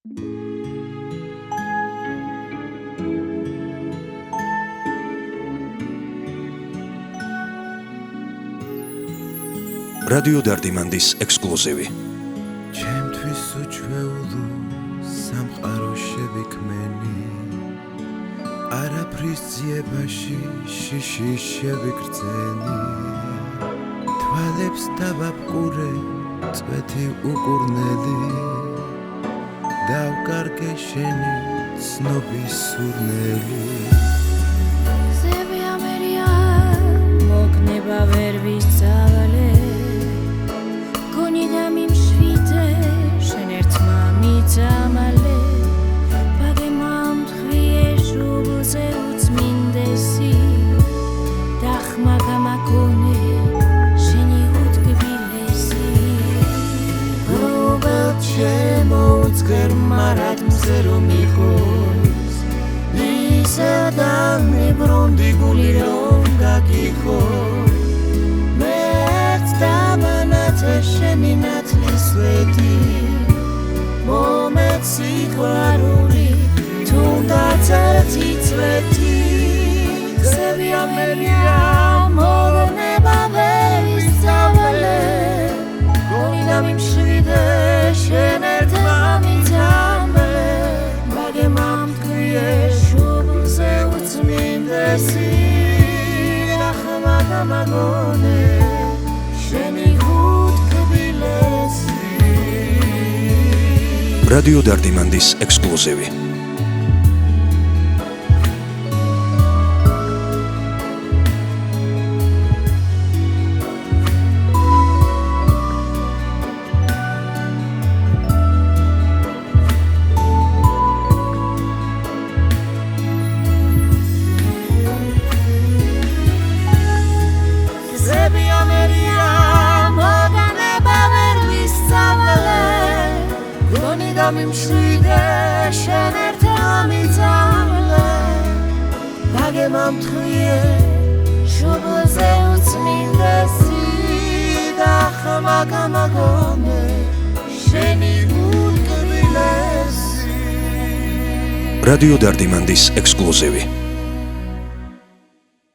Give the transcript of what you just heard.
რადიო დარდიმანდის ექსკლუზივი. ჩემთვის უჩვეულო სამყარო შევიქმენი, არაფრის ძიებაში შიში შევიგრძენი, თვალებს დავაბყურე წვეთი უკურნელი, დავკარგე შენი ცნობის სურნელი. გზები ამერია მოგნება ვერ ვისწავლე, გონი და მიმშვიდე შენ ერთმა მიწამალე, ბაგემამ თქვიე შუბლზე უწმინდესი, დახმა გამაგონე შენი უთკბილესი. გრობელ ჩემო უძღერ მარადმზე რომ იყოს, ისე დამიბრუნდი გული რომ გაგიხოს, მეც დამანათე შენი ნათლის სვეტი, მომეც სიყვარული თუნდაც ერთი წვეთი. გზები ამერია მოგნება ვერ ვისწავლე, გონი და მიმშვიდე შენ ერთმა მიწამალე, ბაგემამ თქვიე შუბლზე უწმინდესი, დახმა გამაგონე შენი უთკბილესი. რადიო დარდიმანდის ექსკლუზივი. გზები ამერია მოგნება ვერ ვისწავლე, გონი და მიმშვიდე შენ ერთმა მიწამალე, ბაგემამ თქვიე შუბლზე უწმინდესი, დახმა გამაგონე შენი უთკბილესი. რადიო დარდიმანდის ექსკლუზივი.